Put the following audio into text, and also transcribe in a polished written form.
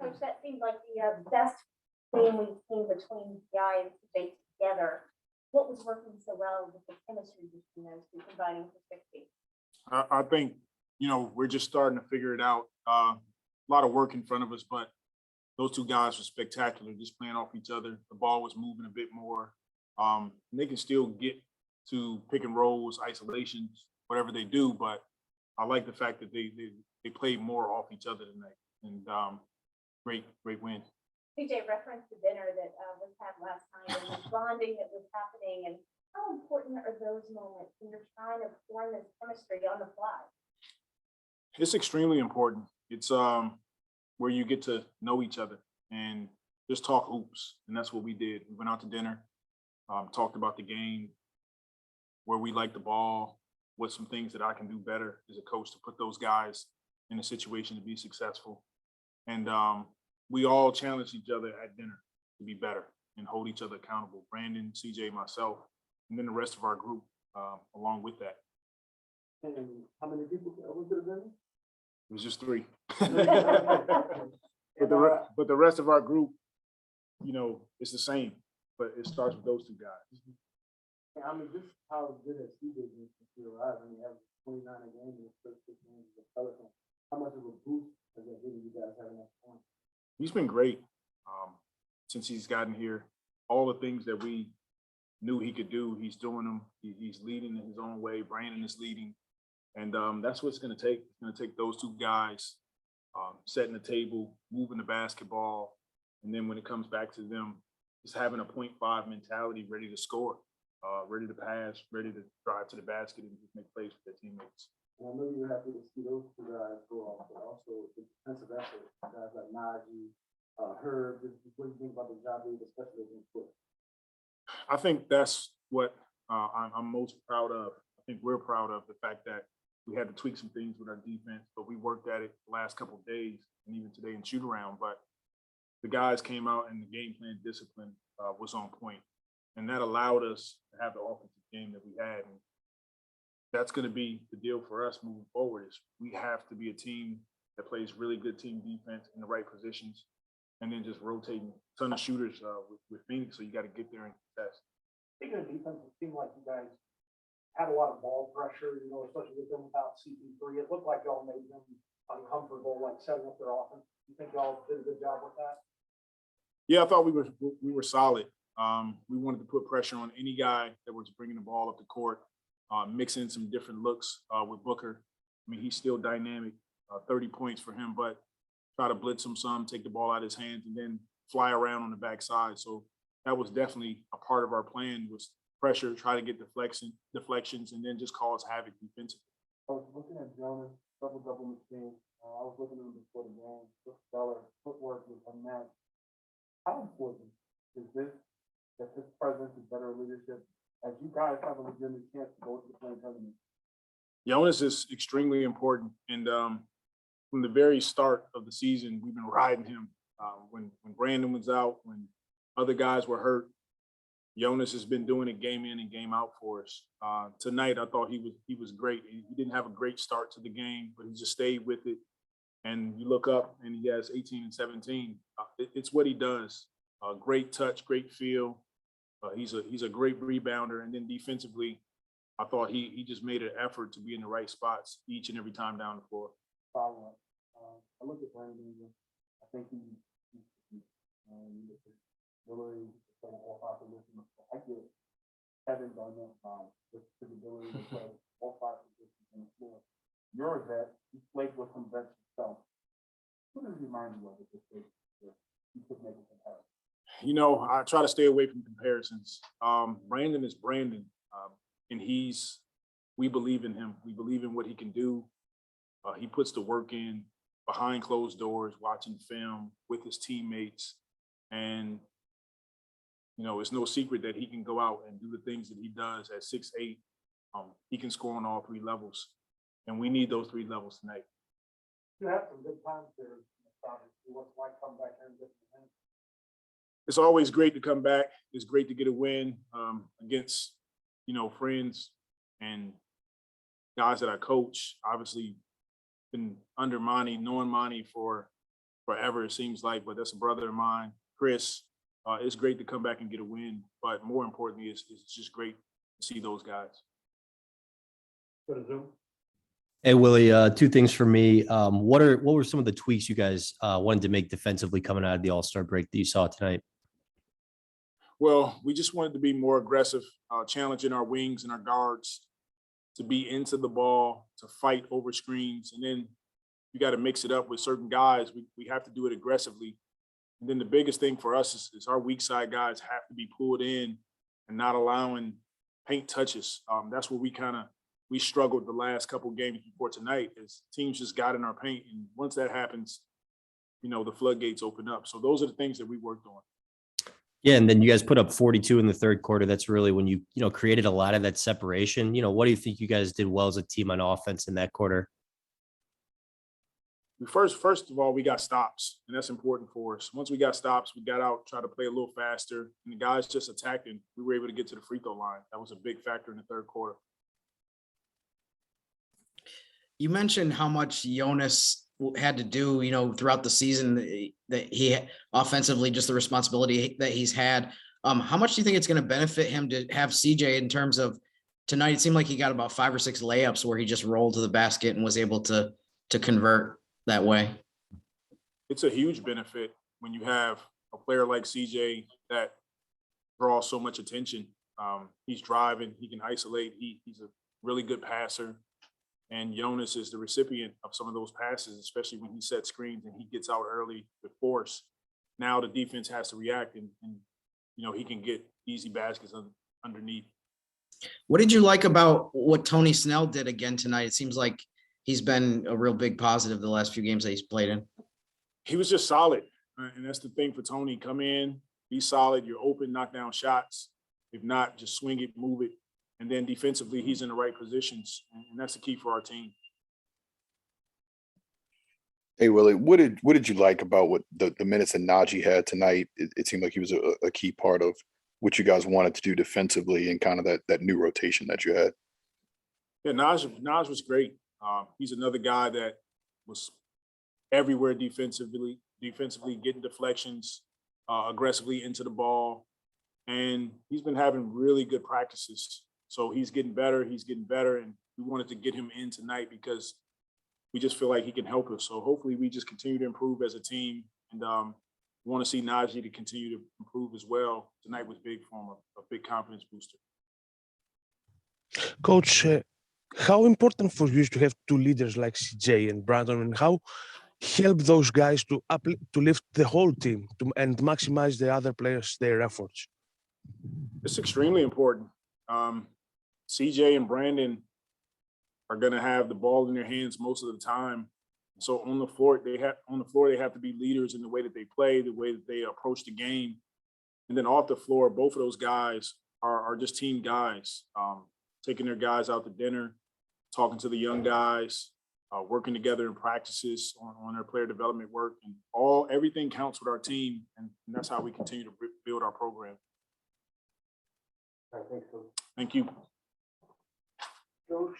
Coach, that seemed like the best game we've seen between Guy and CJ together. What was working so well with the chemistry between those two, combining for 60? I think, we're just starting to figure it out. A lot of work in front of us, but those two guys were spectacular, just playing off each other. The ball was moving a bit more. And they can still get to pick and rolls, isolations, whatever they do, but I like the fact that they played more off each other tonight. And great win. CJ referenced the dinner that was had last night and the bonding that was happening. And how important are those moments when you're trying to form this chemistry on the fly? It's extremely important. It's where you get to know each other and just talk hoops. And that's what we did. We went out to dinner, talked about the game, where we like the ball, what some things that I can do better as a coach to put those guys in a situation to be successful. And we all challenged each other at dinner to be better and hold each other accountable. Brandon, CJ, myself, and then the rest of our group along with that. And how many people was it then? It was just 3. but the rest of our group, it's the same, but it starts with those 2 guys. I mean, just how good has CJ been since he arrived? I mean, he has 29 a game in his first 6 games with the Pelicans. How much of a boost has that given you guys having that point? He's been great since he's gotten here. All the things that we knew he could do, he's doing them. He's leading in his own way. Brandon is leading. And that's what it's going to take. It's going to take those 2 guys setting the table, moving the basketball. And then when it comes back to them, just having a 0.5 mentality, ready to score, ready to pass, ready to drive to the basket and just make plays for their teammates. And I know you're happy to see those 2 guys go off, but also the defensive effort, guys like Najee, Herb, what do you think about the job they did, especially against Quick? I think that's what I'm most proud of. I think we're proud of the fact that we had to tweak some things with our defense, but we worked at it the last couple of days and even today in shoot around. But the guys came out and the game plan discipline was on point. And that allowed us to have the offensive game that we had. And that's going to be the deal for us moving forward is we have to be a team that plays really good team defense in the right positions and then just rotating a ton of shooters with Phoenix. So you got to get there and contest. Speaking of defense, it seemed like you guys had a lot of ball pressure, especially with them without CP3. It looked like y'all made them uncomfortable, like setting up their offense. You think y'all did a good job with that? Yeah, I thought we were solid. We wanted to put pressure on any guy that was bringing the ball up the court, mixing some different looks with Booker. I mean, he's still dynamic, 30 points for him, but try to blitz him some, take the ball out of his hands, and then fly around on the backside. So that was definitely a part of our plan was pressure, try to get deflections, and then just cause havoc defensively. I was looking at Jonas, double machine. I was looking at him before the game. Stellar footwork was unmatched. How important is this, that his presence is better leadership as you guys have a legitimate chance to go to the playing tournament? Jonas is extremely important. And from the very start of the season, we've been riding him. When Brandon was out, when other guys were hurt, Jonas has been doing it game in and game out for us. Tonight, I thought he was great. He didn't have a great start to the game, but he just stayed with it. And you look up, and he has 18 and 17. It's what he does. Great touch, great feel. He's a great rebounder. And then defensively, I thought he just made an effort to be in the right spots each and every time down the floor. Follow up. I look at Brandon Ingram. I think he's ability to play all 5 positions. I get Kevin Garnett with his ability to play all 5 positions on the floor. You're a vet. You played with some vets yourself. What does he remind you of at this stage? You could make a comparison. I try to stay away from comparisons. Brandon is Brandon, and we believe in him. We believe in what he can do. He puts the work in behind closed doors, watching film with his teammates. And, it's no secret that he can go out and do the things that he does at 6'8". He can score on all 3 levels. And we need those 3 levels tonight. You have some good times there. What's like come back here and get the win? It's always great to come back. It's great to get a win against, friends and guys that I coach. Obviously, been under Monty, knowing Monty for forever, it seems like, but that's a brother of mine, Chris. It's great to come back and get a win, but more importantly, it's just great to see those guys. Go to Zoom. Hey, Willie, two things for me. What were some of the tweaks you guys wanted to make defensively coming out of the All-Star break that you saw tonight? Well, we just wanted to be more aggressive, challenging our wings and our guards to be into the ball, to fight over screens. And then you got to mix it up with certain guys. We have to do it aggressively. And then the biggest thing for us is our weak side guys have to be pulled in and not allowing paint touches. That's where we struggled the last couple of games before tonight, is teams just got in our paint. And once that happens, the floodgates open up. So those are the things that we worked on. Yeah, and then you guys put up 42 in the third quarter. That's really when you created a lot of that separation. What do you think you guys did well as a team on offense in that quarter? First of all, we got stops, and that's important for us. Once we got stops, we got out, tried to play a little faster, and the guys just attacked, and we were able to get to the free throw line. That was a big factor in the third quarter. You mentioned how much Jonas had to do, throughout the season, that he offensively, just the responsibility that he's had. How much do you think it's going to benefit him to have CJ in terms of tonight? It seemed like he got about 5 or 6 layups where he just rolled to the basket and was able to convert that way. It's a huge benefit when you have a player like CJ that draws so much attention. He's driving, he can isolate, he's a really good passer. And Jonas is the recipient of some of those passes, especially when he sets screens and he gets out early with force. Now the defense has to react, and he can get easy baskets underneath. What did you like about what Tony Snell did again tonight? It seems like he's been a real big positive the last few games that he's played in. He was just solid, and that's the thing for Tony. Come in, be solid, you're open, knock down shots. If not, just swing it, move it. And then defensively, he's in the right positions, and that's the key for our team. Hey, Willie, what did you like about what the minutes that Najee had tonight? It seemed like he was a key part of what you guys wanted to do defensively and kind of that new rotation that you had. Yeah, Naj was great. He's another guy that was everywhere defensively getting deflections, aggressively into the ball, and he's been having really good practices. So he's getting better, and we wanted to get him in tonight because we just feel like he can help us. So hopefully we just continue to improve as a team, and we want to see Najee to continue to improve as well. Tonight was big for him, a big confidence booster. Coach, how important for you is to have two leaders like CJ and Brandon, and how help those guys to lift the whole team and maximize the other players, their efforts? It's extremely important. CJ and Brandon are going to have the ball in their hands most of the time. So on the floor, they have to be leaders in the way that they play, the way that they approach the game. And then off the floor, both of those guys are just team guys, taking their guys out to dinner, talking to the young guys, working together in practices on their player development work, and everything counts with our team. And that's how we continue to build our program. I think so. Thank you. Coach,